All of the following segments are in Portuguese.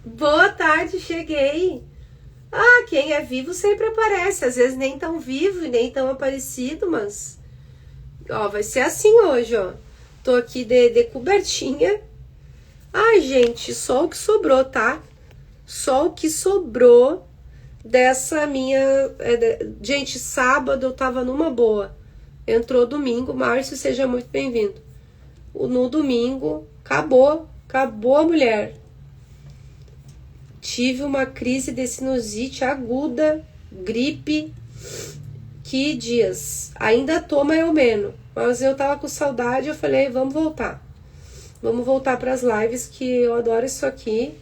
Boa tarde, cheguei. Ah, quem é vivo sempre aparece. Às vezes nem tão vivo e nem tão aparecido, mas... Ó, vai ser assim hoje, ó. Tô aqui de cobertinha. Ai, gente, só o que sobrou, tá? Só o que sobrou dessa minha... Gente, sábado eu tava numa boa. Entrou domingo. Márcio, seja muito bem-vindo. No domingo, acabou a mulher. Tive uma crise de sinusite aguda, gripe, que dias. Ainda tô mais ou menos, mas eu tava com saudade, eu falei, vamos voltar. Vamos voltar para as lives, que eu adoro isso aqui.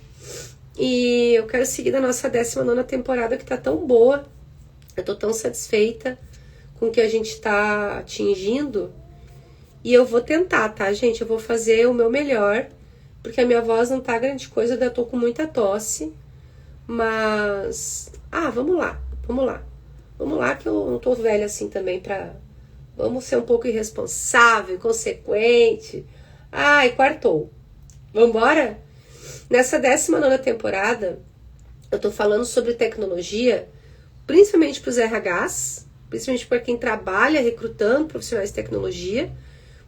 E eu quero seguir da nossa 19ª temporada, que tá tão boa. Eu tô tão satisfeita com o que a gente tá atingindo. E eu vou tentar, tá, gente? Eu vou fazer o meu melhor, porque a minha voz não tá grande coisa, eu tô com muita tosse. Mas... vamos lá. Vamos lá, que eu não tô velha assim também pra... Vamos ser um pouco irresponsável, consequente. Ai, quartou. Vambora? Nessa 19ª temporada, eu tô falando sobre tecnologia, principalmente pros RHs, principalmente para quem trabalha recrutando profissionais de tecnologia,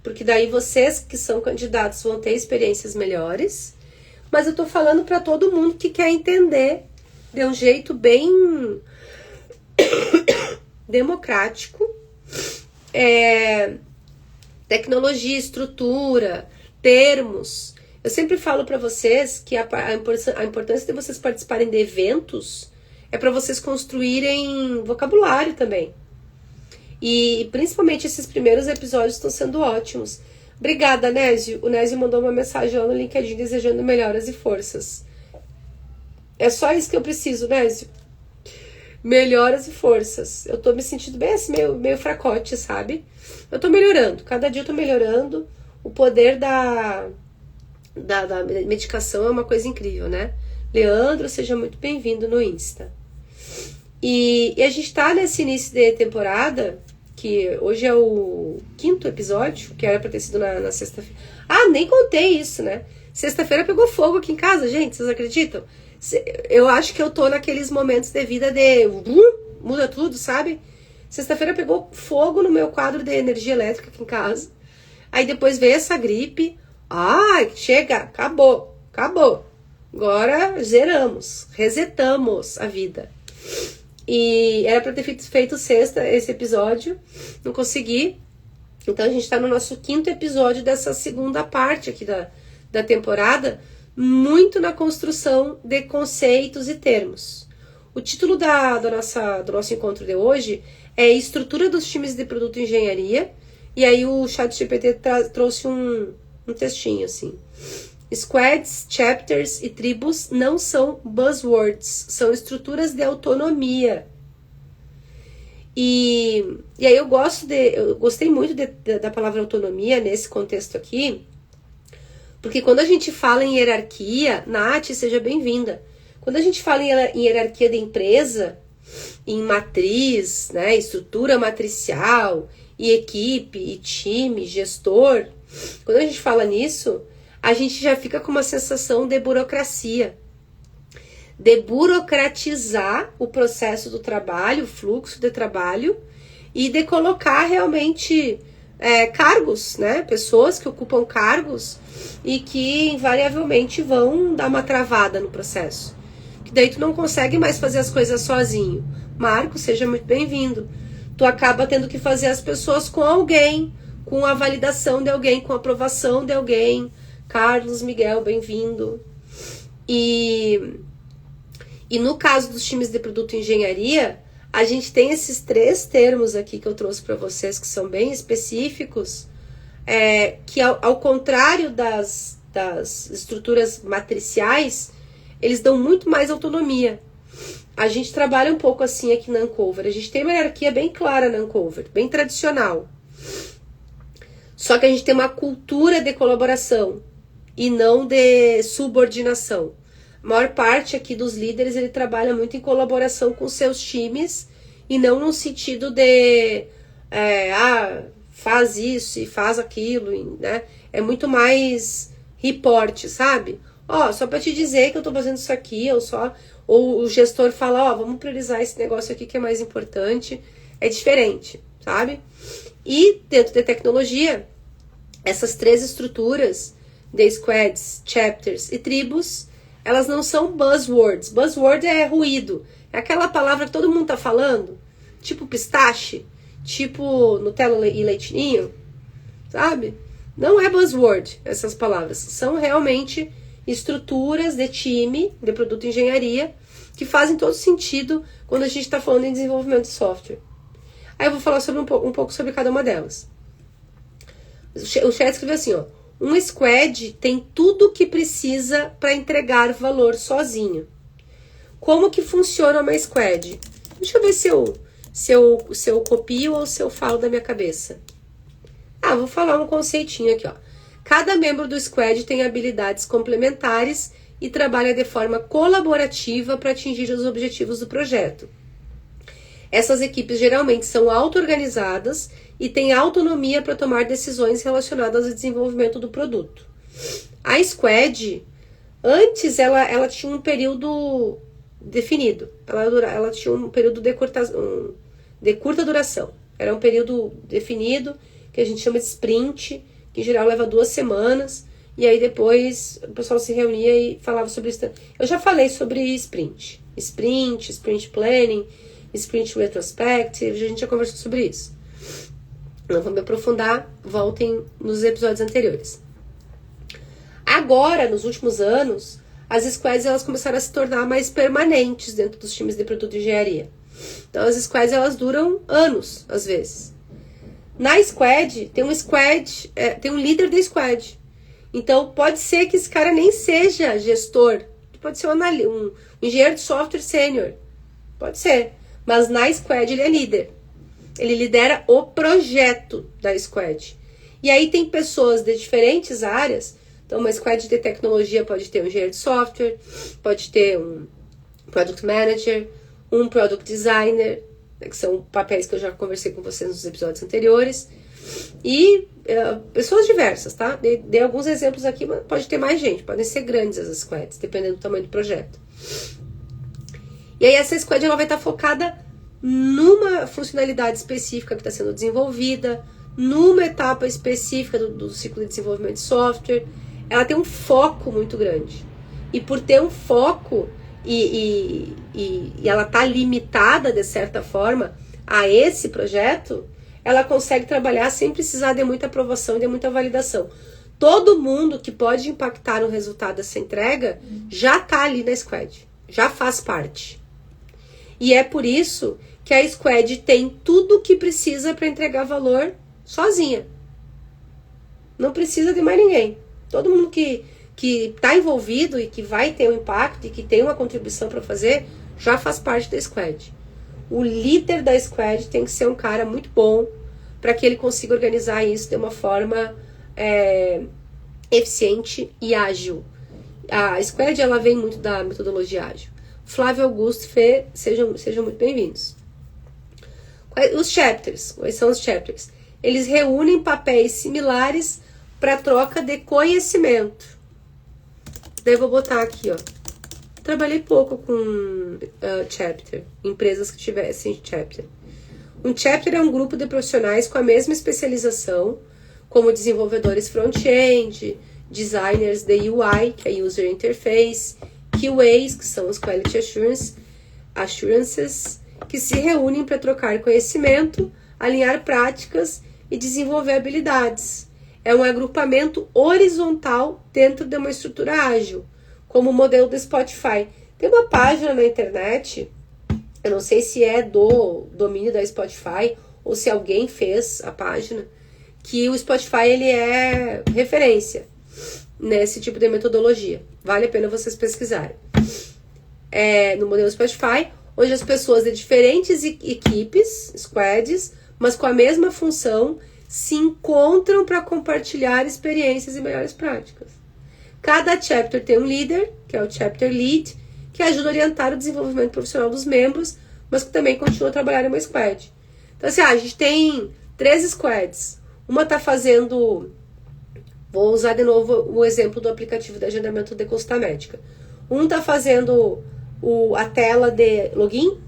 porque daí vocês que são candidatos vão ter experiências melhores, mas eu tô falando para todo mundo que quer entender de um jeito bem democrático, tecnologia, estrutura, termos. Eu sempre falo para vocês que a importância de vocês participarem de eventos é para vocês construírem vocabulário também. E principalmente esses primeiros episódios estão sendo ótimos. Obrigada, Nésio. O Nésio mandou uma mensagem lá no LinkedIn desejando melhoras e forças. É só isso que eu preciso, Nésio. Melhoras e forças. Eu tô me sentindo bem assim, meio fracote, sabe? Eu tô melhorando. Cada dia eu tô melhorando. O poder da medicação é uma coisa incrível, né? Leandro, seja muito bem-vindo no Insta. E a gente tá nesse início de temporada, que hoje é o 5º episódio, que era pra ter sido na sexta-feira. Nem contei isso, né? Sexta-feira pegou fogo aqui em casa, gente, vocês acreditam? Eu acho que eu tô naqueles momentos de vida de... muda tudo, sabe? Sexta-feira pegou fogo no meu quadro de energia elétrica aqui em casa. Aí depois veio essa gripe. Chega, acabou. Agora zeramos, resetamos a vida. E era pra ter feito sexta esse episódio, não consegui. Então a gente tá no nosso 5º episódio dessa segunda parte aqui da temporada, muito na construção de conceitos e termos. O título do nosso encontro de hoje é Estrutura dos Times de Produto e Engenharia. E aí o ChatGPT trouxe um textinho assim. Squads, chapters e tribos não são buzzwords, são estruturas de autonomia. E aí eu gostei muito da palavra autonomia nesse contexto aqui, porque quando a gente fala em hierarquia, Nath, seja bem-vinda. Quando a gente fala em hierarquia de empresa, em matriz, né, estrutura matricial, e equipe, e time, gestor, quando a gente fala nisso, a gente já fica com uma sensação de burocracia, de burocratizar o processo do trabalho, o fluxo de trabalho, e de colocar realmente cargos, né? Pessoas que ocupam cargos e que invariavelmente vão dar uma travada no processo. Que daí tu não consegue mais fazer as coisas sozinho. Marco, seja muito bem-vindo. Tu acaba tendo que fazer as pessoas com alguém, com a validação de alguém, com a aprovação de alguém. Carlos, Miguel, bem-vindo. E no caso dos times de produto e engenharia, a gente tem esses 3 termos aqui que eu trouxe para vocês, que são bem específicos, que ao contrário das estruturas matriciais, eles dão muito mais autonomia. A gente trabalha um pouco assim aqui na Ancover. A gente tem uma hierarquia bem clara na Ancover, bem tradicional. Só que a gente tem uma cultura de colaboração e não de subordinação. A maior parte aqui dos líderes, ele trabalha muito em colaboração com seus times e não no sentido de faz isso e faz aquilo, né? É muito mais reporte, sabe? Ó, só para te dizer que eu tô fazendo isso aqui, ou o gestor fala, ó, vamos priorizar esse negócio aqui que é mais importante. É diferente, sabe? E dentro da tecnologia, essas 3 estruturas de squads, chapters e tribos, elas não são buzzwords. Buzzword é ruído. É aquela palavra que todo mundo tá falando, tipo pistache, tipo Nutella e leitinho, sabe? Não é buzzword essas palavras. São realmente estruturas de time, de produto e engenharia, que fazem todo sentido quando a gente está falando em desenvolvimento de software. Aí eu vou falar sobre um pouco sobre cada uma delas. O chat escreveu assim, ó. Um squad tem tudo o que precisa para entregar valor sozinho. Como que funciona uma squad? Deixa eu ver se eu copio ou se eu falo da minha cabeça. Vou falar um conceitinho aqui, ó. Cada membro do squad tem habilidades complementares e trabalha de forma colaborativa para atingir os objetivos do projeto. Essas equipes geralmente são auto-organizadas e têm autonomia para tomar decisões relacionadas ao desenvolvimento do produto. A squad, antes ela tinha um período definido. Ela tinha um período de curta duração. Era um período definido, que a gente chama de sprint, que em geral leva 2 semanas, e aí depois o pessoal se reunia e falava sobre isso. Eu já falei sobre sprint, sprint planning, sprint retrospective, a gente já conversou sobre isso. Não vou me aprofundar, voltem nos episódios anteriores. Agora, nos últimos anos, as squads elas começaram a se tornar mais permanentes dentro dos times de produto e engenharia. Então as squads elas duram anos, às vezes. Na squad, tem um líder da squad. Então, pode ser que esse cara nem seja gestor. Pode ser um engenheiro de software sênior. Pode ser. Mas na squad ele é líder. Ele lidera o projeto da squad. E aí tem pessoas de diferentes áreas. Então, uma squad de tecnologia pode ter um engenheiro de software, pode ter um product manager, um product designer, que são papéis que eu já conversei com vocês nos episódios anteriores, e pessoas diversas, tá? Dei alguns exemplos aqui, mas pode ter mais gente, podem ser grandes as squads, dependendo do tamanho do projeto. E aí essa squad ela vai estar focada numa funcionalidade específica que está sendo desenvolvida, numa etapa específica do ciclo de desenvolvimento de software. Ela tem um foco muito grande. E por ter um foco e ela tá limitada, de certa forma, a esse projeto, ela consegue trabalhar sem precisar de muita aprovação e de muita validação. Todo mundo que pode impactar no resultado dessa entrega já tá ali na squad, já faz parte. E é por isso que a squad tem tudo o que precisa para entregar valor sozinha. Não precisa de mais ninguém. Todo mundo que está envolvido e que vai ter um impacto e que tem uma contribuição para fazer, já faz parte da squad. O líder da squad tem que ser um cara muito bom para que ele consiga organizar isso de uma forma eficiente e ágil. A squad ela vem muito da metodologia ágil. Flávio Augusto, Fê, sejam muito bem-vindos. Os chapters, quais são os chapters? Eles reúnem papéis similares para troca de conhecimento. Daí eu vou botar aqui, ó. Trabalhei pouco com chapter, empresas que tivessem chapter. Um chapter é um grupo de profissionais com a mesma especialização, como desenvolvedores front-end, designers de UI, que é User Interface, QAs, que são os Quality Assurances, que se reúnem para trocar conhecimento, alinhar práticas e desenvolver habilidades. É um agrupamento horizontal dentro de uma estrutura ágil, como o modelo do Spotify. Tem uma página na internet, eu não sei se é do domínio da Spotify ou se alguém fez a página, que o Spotify ele é referência nesse tipo de metodologia. Vale a pena vocês pesquisarem. No modelo Spotify, onde as pessoas de diferentes equipes, squads, mas com a mesma função, se encontram para compartilhar experiências e melhores práticas. Cada chapter tem um líder, que é o chapter lead, que ajuda a orientar o desenvolvimento profissional dos membros, mas que também continua a trabalhar em uma squad. Então, assim, a gente tem 3 squads. Uma está fazendo... Vou usar de novo o exemplo do aplicativo de agendamento de consulta médica. Um está fazendo a tela de login,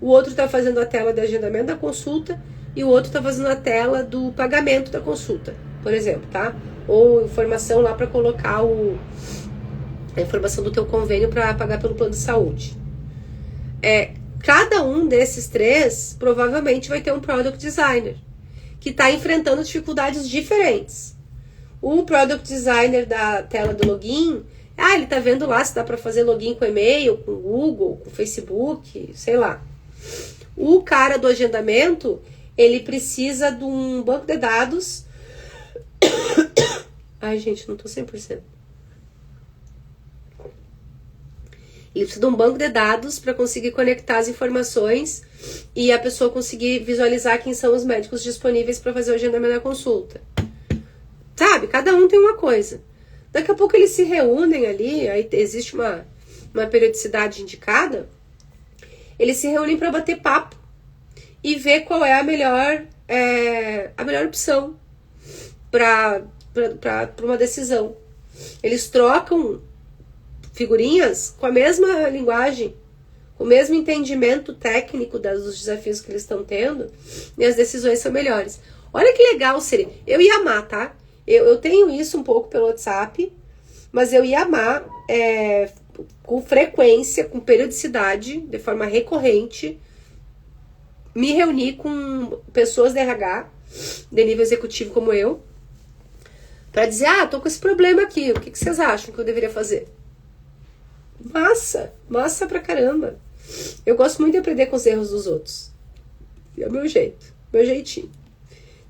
o outro está fazendo a tela de agendamento da consulta e o outro está fazendo a tela do pagamento da consulta, por exemplo, tá? Ou informação lá para colocar a informação do teu convênio para pagar pelo plano de saúde. Cada um desses três provavelmente vai ter um product designer que está enfrentando dificuldades diferentes. O product designer da tela do login, ele tá vendo lá se dá para fazer login com e-mail, com Google, com Facebook, sei lá. O cara do agendamento, ele precisa de um banco de dados. Ai, gente, não tô 100%. Ele precisa de um banco de dados para conseguir conectar as informações e a pessoa conseguir visualizar quem são os médicos disponíveis para fazer o agendamento da consulta. Sabe? Cada um tem uma coisa. Daqui a pouco eles se reúnem ali, aí existe uma periodicidade indicada, eles se reúnem para bater papo e ver qual é a melhor opção para uma decisão. Eles trocam figurinhas com a mesma linguagem, com o mesmo entendimento técnico dos desafios que eles estão tendo, e as decisões são melhores. Olha que legal seria. Eu ia amar, tá? Eu tenho isso um pouco pelo WhatsApp, mas eu ia amar com frequência, com periodicidade, de forma recorrente, me reunir com pessoas de RH, de nível executivo como eu, para dizer, tô com esse problema aqui, o que vocês acham que eu deveria fazer? Massa pra caramba. Eu gosto muito de aprender com os erros dos outros. É o meu jeito, meu jeitinho.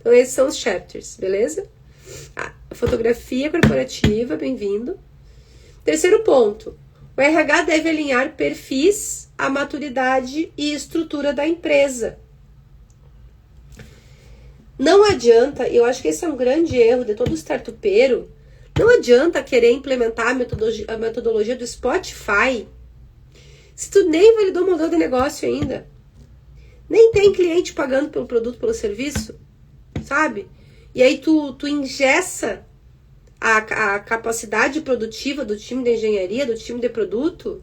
Então esses são os chapters, beleza? Fotografia corporativa, bem-vindo. Terceiro ponto, o RH deve alinhar perfis à maturidade e estrutura da empresa. Não adianta, eu acho que esse é um grande erro de todo startupeiro, não adianta querer implementar a metodologia do Spotify se tu nem validou o modelo de negócio ainda. Nem tem cliente pagando pelo produto, pelo serviço, sabe? E aí tu engessa a capacidade produtiva do time de engenharia, do time de produto.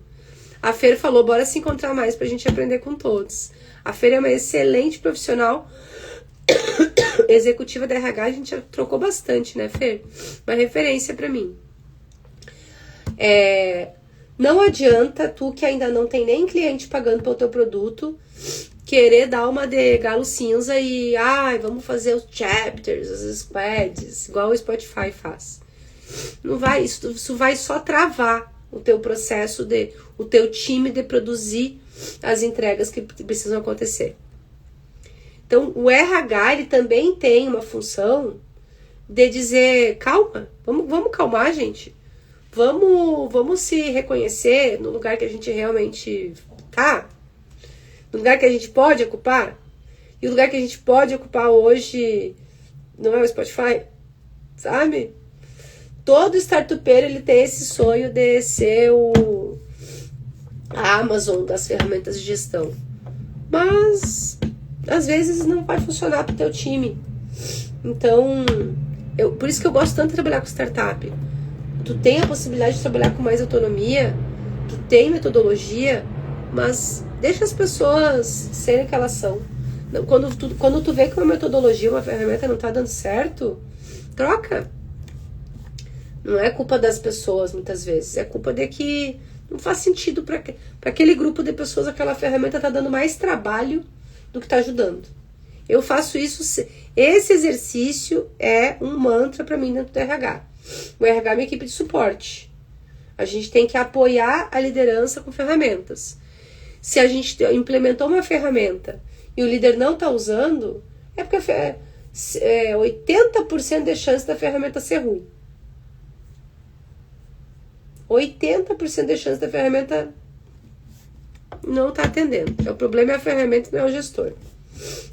A Fer falou, bora se encontrar mais pra gente aprender com todos. A Fer é uma excelente profissional executiva da RH, a gente já trocou bastante, né, Fer? Uma referência pra mim. Não adianta tu que ainda não tem nem cliente pagando pelo teu produto querer dar uma de galo cinza e vamos fazer os chapters, os squads, igual o Spotify faz. Não vai, isso vai só travar o teu processo, o teu time de produzir as entregas que precisam acontecer. Então, o RH, ele também tem uma função de dizer, calma, vamos calmar, gente. Vamos se reconhecer no lugar que a gente realmente tá, no lugar que a gente pode ocupar. E o lugar que a gente pode ocupar hoje não é o Spotify, sabe? Todo startupeiro, ele tem esse sonho de ser a Amazon das ferramentas de gestão. Mas às vezes não vai funcionar pro teu time. Então, por isso que eu gosto tanto de trabalhar com startup. Tu tem a possibilidade de trabalhar com mais autonomia, tu tem metodologia, mas deixa as pessoas serem o que elas são. Quando tu vê que uma metodologia, uma ferramenta não tá dando certo, troca. Não é culpa das pessoas, muitas vezes. É culpa de que não faz sentido para aquele grupo de pessoas, aquela ferramenta tá dando mais trabalho do que tá ajudando. Eu faço isso. Esse exercício é um mantra para mim dentro do RH. O RH é uma equipe de suporte. A gente tem que apoiar a liderança com ferramentas. Se a gente implementou uma ferramenta e o líder não está usando, é porque 80% de chance da ferramenta ser ruim. 80% de chance da ferramenta não tá atendendo. O problema é a ferramenta, não é o gestor.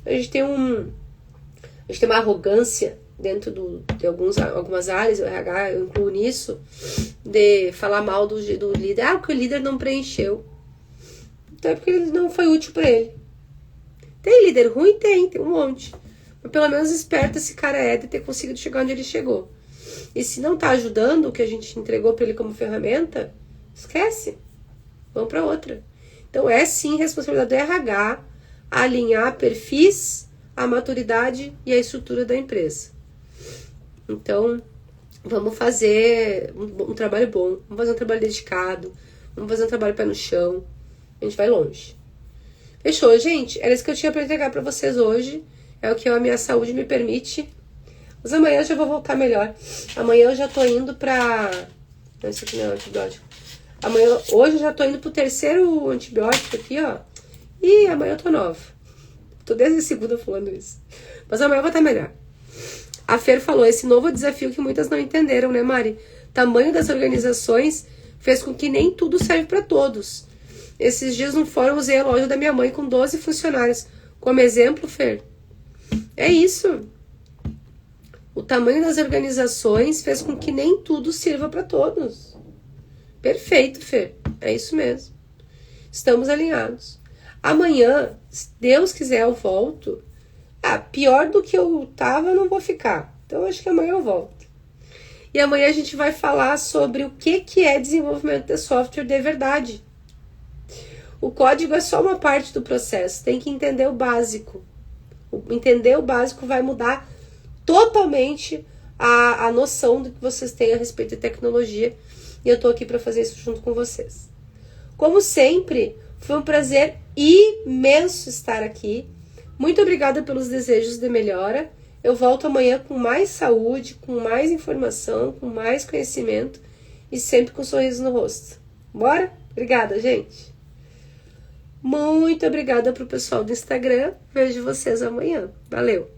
A gente tem uma arrogância dentro de algumas áreas, o RH eu incluo nisso, de falar mal do líder. Porque o líder não preencheu. Então é porque ele não foi útil para ele. Tem líder ruim? Tem um monte. Mas pelo menos esperto esse cara de ter conseguido chegar onde ele chegou. E se não tá ajudando o que a gente entregou para ele como ferramenta, esquece. Vamos para outra. Então é sim responsabilidade do RH alinhar perfis, a maturidade e a estrutura da empresa. Então, vamos fazer um trabalho bom, vamos fazer um trabalho dedicado, vamos fazer um trabalho pé no chão. A gente vai longe. Fechou, gente? Era isso que eu tinha para entregar para vocês hoje. É o que a minha saúde me permite. Mas amanhã eu já vou voltar melhor. Amanhã eu já tô indo pra... Não, isso aqui não é antibiótico. Hoje eu já tô indo pro 3º antibiótico aqui, ó. E amanhã eu tô nova. Tô desde a segunda falando isso. Mas amanhã eu vou estar melhor. A Fer falou, esse novo desafio que muitas não entenderam, né, Mari? Tamanho das organizações fez com que nem tudo serve para todos. Esses dias no fórum usei a loja da minha mãe com 12 funcionários. Como exemplo, Fer. É isso. O tamanho das organizações fez com que nem tudo sirva para todos. Perfeito, Fer. É isso mesmo. Estamos alinhados. Amanhã, se Deus quiser, eu volto. Pior do que eu tava, eu não vou ficar. Então, acho que amanhã eu volto. E amanhã a gente vai falar sobre o que é desenvolvimento de software de verdade. O código é só uma parte do processo. Tem que entender o básico. Entender o básico vai mudar totalmente a noção do que vocês têm a respeito de tecnologia. E eu tô aqui para fazer isso junto com vocês. Como sempre, foi um prazer imenso estar aqui. Muito obrigada pelos desejos de melhora. Eu volto amanhã com mais saúde, com mais informação, com mais conhecimento e sempre com um sorriso no rosto. Bora? Obrigada, gente. Muito obrigada pro pessoal do Instagram. Vejo vocês amanhã. Valeu!